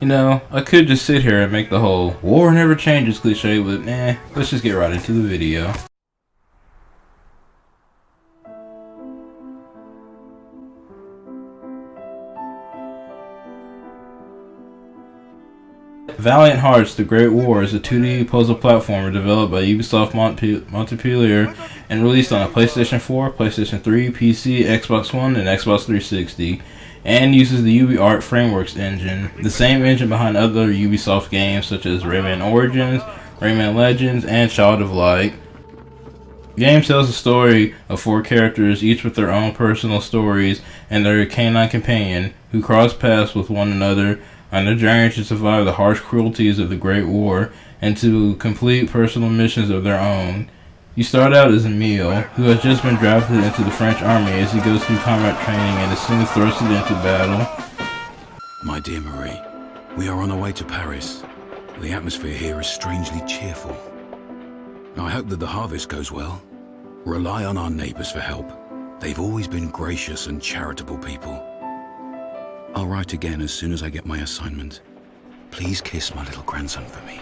You know, I could just sit here and make the whole war never changes cliche, but nah, let's just get right into the video. Valiant Hearts: The Great War is a 2D puzzle platformer developed by Ubisoft Montpellier and released on a PlayStation 4, PlayStation 3, PC, Xbox One, and Xbox 360, and uses the UbiArt Frameworks engine, the same engine behind other Ubisoft games such as Rayman Origins, Rayman Legends, and Child of Light. The game tells the story of 4 characters, each with their own personal stories, and their canine companion, who cross paths with one another on their journey to survive the harsh cruelties of the Great War and to complete personal missions of their own. You start out as Emile, who has just been drafted into the French army as he goes through combat training and is soon thrusted into battle. My dear Marie, we are on our way to Paris. The atmosphere here is strangely cheerful. I hope that the harvest goes well. Rely on our neighbors for help. They've always been gracious and charitable people. I'll write again as soon as I get my assignment. Please kiss my little grandson for me.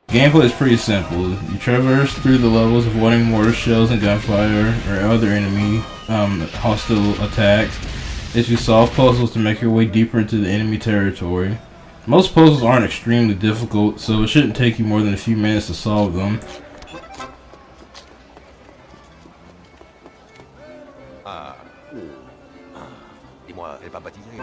Gameplay is pretty simple. You traverse through the levels avoiding mortar shells and gunfire or other enemy hostile attacks as you solve puzzles to make your way deeper into the enemy territory. Most puzzles aren't extremely difficult, so it shouldn't take you more than a few minutes to solve them. Dis-moi, elle est pas baptisée.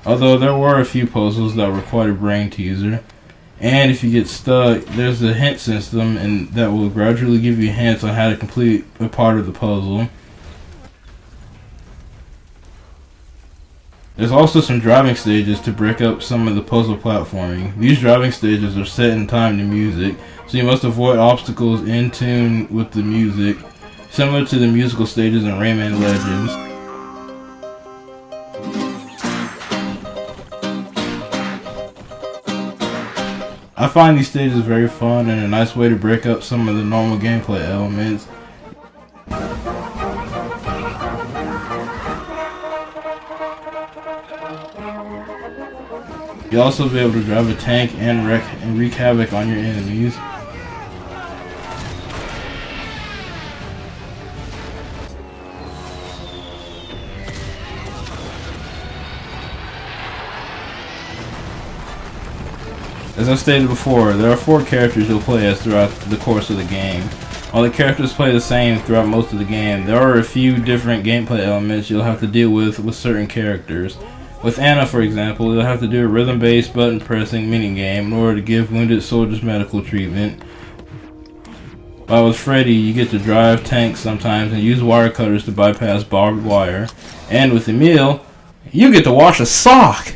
Although there were a few puzzles that were quite a brain teaser. And if you get stuck, there's a hint system and that will gradually give you hints on how to complete a part of the puzzle. There's also some driving stages to break up some of the puzzle platforming. These driving stages are set in time to music, so you must avoid obstacles in tune with the music, similar to the musical stages in Rayman Legends. I find these stages very fun and a nice way to break up some of the normal gameplay elements. You'll also be able to drive a tank and wreak havoc on your enemies. As I stated before, there are 4 characters you'll play as throughout the course of the game. While the characters play the same throughout most of the game, there are a few different gameplay elements you'll have to deal with certain characters. With Anna, for example, you'll have to do a rhythm-based button pressing minigame in order to give wounded soldiers medical treatment. While with Freddy, you get to drive tanks sometimes and use wire cutters to bypass barbed wire. And with Emile, you get to wash a sock!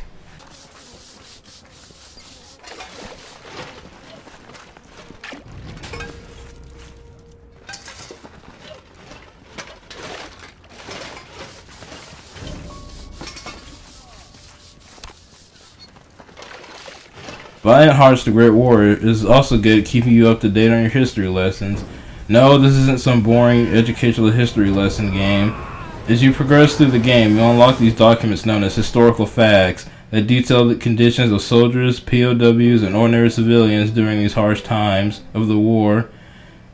Valiant Hearts: The Great War is also good at keeping you up to date on your history lessons. No, this isn't some boring educational history lesson game. As you progress through the game, you unlock these documents known as historical facts that detail the conditions of soldiers, POWs, and ordinary civilians during these harsh times of the war.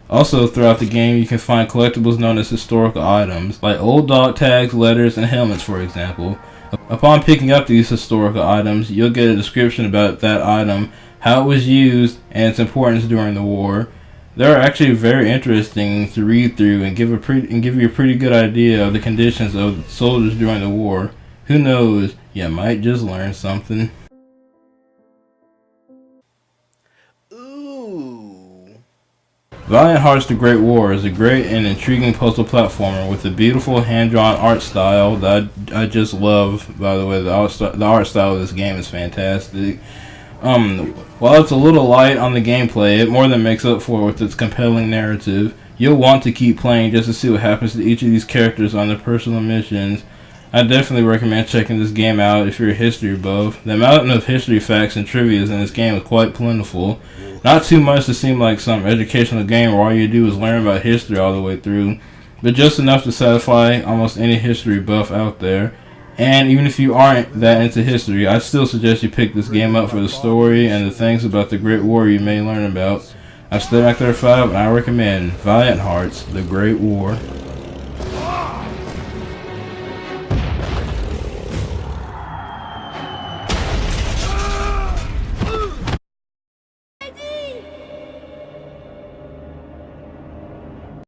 Also, throughout the game, you can find collectibles known as historical items, like old dog tags, letters, and helmets, for example. Upon picking up these historical items, you'll get a description about that item, how it was used, and its importance during the war. They're actually very interesting to read through and give you a pretty good idea of the conditions of soldiers during the war. Who knows, you might just learn something. Ooh. Valiant Hearts: The Great War is a great and intriguing puzzle platformer with a beautiful hand-drawn art style that I just love. By the way, the art style of this game is fantastic. While it's a little light on the gameplay, it more than makes up for it with its compelling narrative. You'll want to keep playing just to see what happens to each of these characters on their personal missions. I definitely recommend checking this game out if you're a history buff. The amount of history facts and trivia in this game is quite plentiful. Not too much to seem like some educational game where all you do is learn about history all the way through, but just enough to satisfy almost any history buff out there. And even if you aren't that into history, I still suggest you pick this game up for the story and the things about the Great War you may learn about. I'm stepmack 35 and I recommend Valiant Hearts: The Great War.